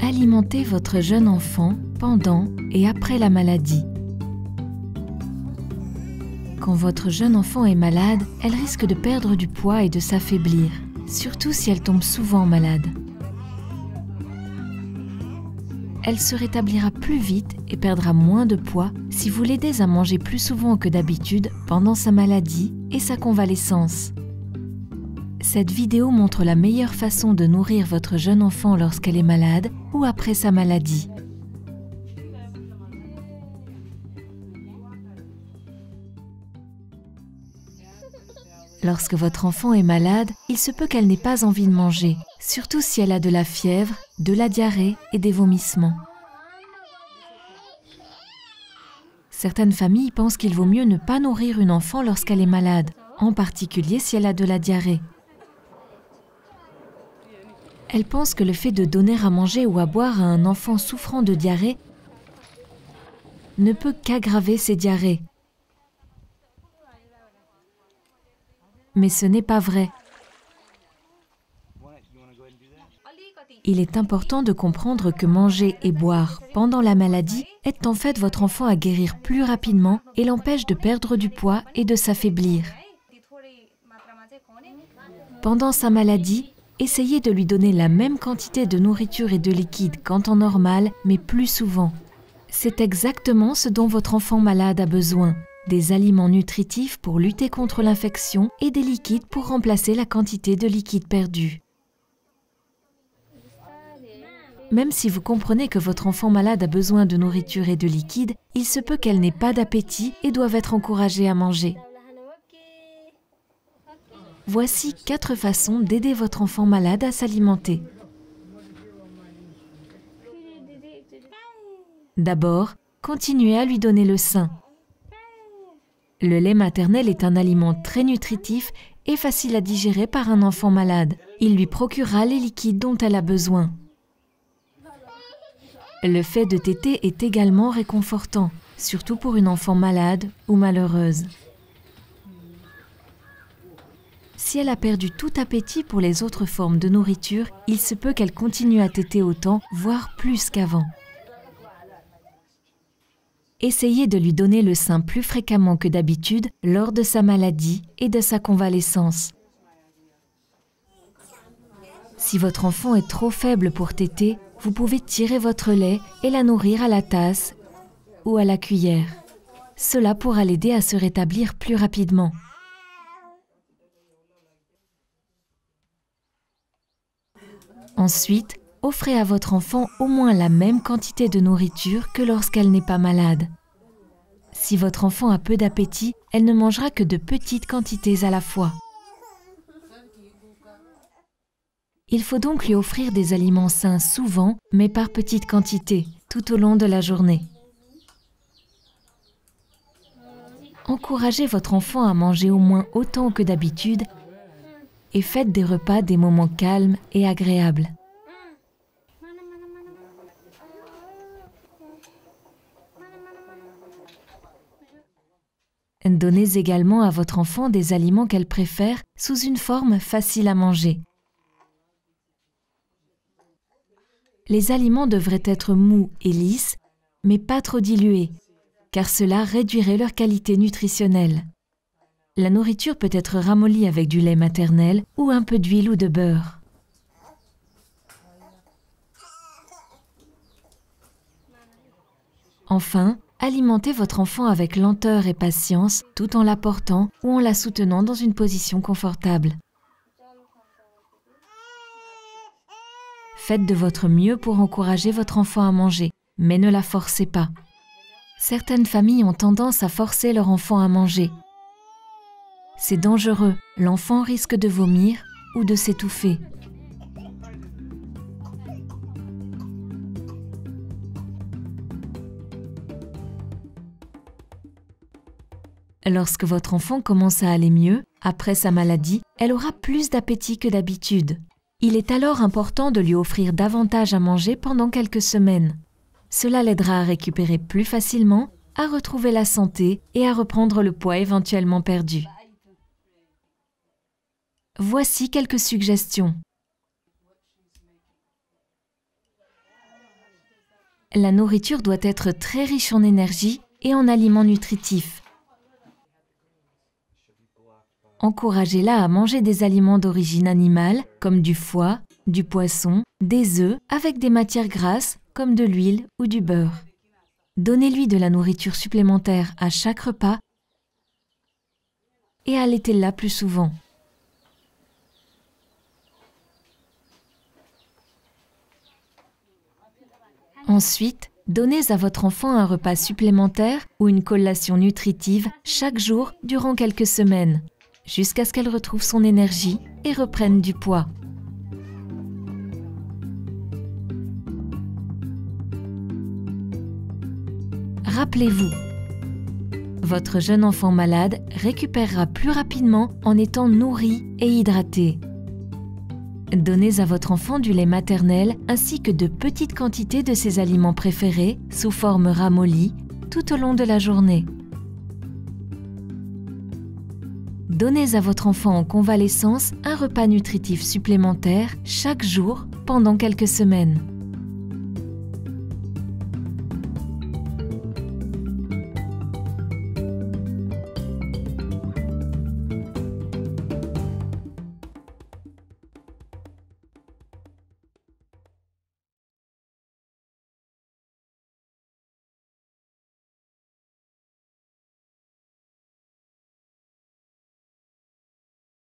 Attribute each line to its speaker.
Speaker 1: Alimentez votre jeune enfant pendant et après la maladie. Quand votre jeune enfant est malade, elle risque de perdre du poids et de s'affaiblir, surtout si elle tombe souvent malade. Elle se rétablira plus vite et perdra moins de poids si vous l'aidez à manger plus souvent que d'habitude pendant sa maladie et sa convalescence. Cette vidéo montre la meilleure façon de nourrir votre jeune enfant lorsqu'elle est malade ou après sa maladie. Lorsque votre enfant est malade, il se peut qu'elle n'ait pas envie de manger, surtout si elle a de la fièvre, de la diarrhée et des vomissements. Certaines familles pensent qu'il vaut mieux ne pas nourrir une enfant lorsqu'elle est malade, en particulier si elle a de la diarrhée. Elles pensent que le fait de donner à manger ou à boire à un enfant souffrant de diarrhée ne peut qu'aggraver ses diarrhées. Mais ce n'est pas vrai. Il est important de comprendre que manger et boire pendant la maladie aide en fait votre enfant à guérir plus rapidement et l'empêche de perdre du poids et de s'affaiblir. Pendant sa maladie, essayez de lui donner la même quantité de nourriture et de liquide qu'en temps normal, mais plus souvent. C'est exactement ce dont votre enfant malade a besoin. Des aliments nutritifs pour lutter contre l'infection et des liquides pour remplacer la quantité de liquide perdue. Même si vous comprenez que votre enfant malade a besoin de nourriture et de liquide, il se peut qu'elle n'ait pas d'appétit et doive être encouragée à manger. Voici 4 façons d'aider votre enfant malade à s'alimenter. D'abord, continuez à lui donner le sein. Le lait maternel est un aliment très nutritif et facile à digérer par un enfant malade. Il lui procurera les liquides dont elle a besoin. Le fait de téter est également réconfortant, surtout pour une enfant malade ou malheureuse. Si elle a perdu tout appétit pour les autres formes de nourriture, il se peut qu'elle continue à téter autant, voire plus qu'avant. Essayez de lui donner le sein plus fréquemment que d'habitude lors de sa maladie et de sa convalescence. Si votre enfant est trop faible pour téter, vous pouvez tirer votre lait et la nourrir à la tasse ou à la cuillère. Cela pourra l'aider à se rétablir plus rapidement. Ensuite, offrez à votre enfant au moins la même quantité de nourriture que lorsqu'elle n'est pas malade. Si votre enfant a peu d'appétit, elle ne mangera que de petites quantités à la fois. Il faut donc lui offrir des aliments sains souvent, mais par petites quantités, tout au long de la journée. Encouragez votre enfant à manger au moins autant que d'habitude et faites des repas des moments calmes et agréables. Donnez également à votre enfant des aliments qu'elle préfère sous une forme facile à manger. Les aliments devraient être mous et lisses, mais pas trop dilués, car cela réduirait leur qualité nutritionnelle. La nourriture peut être ramollie avec du lait maternel ou un peu d'huile ou de beurre. Enfin, alimentez votre enfant avec lenteur et patience tout en la portant ou en la soutenant dans une position confortable. Faites de votre mieux pour encourager votre enfant à manger, mais ne la forcez pas. Certaines familles ont tendance à forcer leur enfant à manger. C'est dangereux, l'enfant risque de vomir ou de s'étouffer. Lorsque votre enfant commence à aller mieux, après sa maladie, elle aura plus d'appétit que d'habitude. Il est alors important de lui offrir davantage à manger pendant quelques semaines. Cela l'aidera à récupérer plus facilement, à retrouver la santé et à reprendre le poids éventuellement perdu. Voici quelques suggestions. La nourriture doit être très riche en énergie et en aliments nutritifs. Encouragez-la à manger des aliments d'origine animale, comme du foie, du poisson, des œufs, avec des matières grasses, comme de l'huile ou du beurre. Donnez-lui de la nourriture supplémentaire à chaque repas et allaitez-la plus souvent. Ensuite, donnez à votre enfant un repas supplémentaire ou une collation nutritive chaque jour durant quelques semaines, jusqu'à ce qu'elle retrouve son énergie et reprenne du poids. Rappelez-vous, votre jeune enfant malade récupérera plus rapidement en étant nourri et hydraté. Donnez à votre enfant du lait maternel ainsi que de petites quantités de ses aliments préférés sous forme ramollie tout au long de la journée. Donnez à votre enfant en convalescence un repas nutritif supplémentaire chaque jour pendant quelques semaines.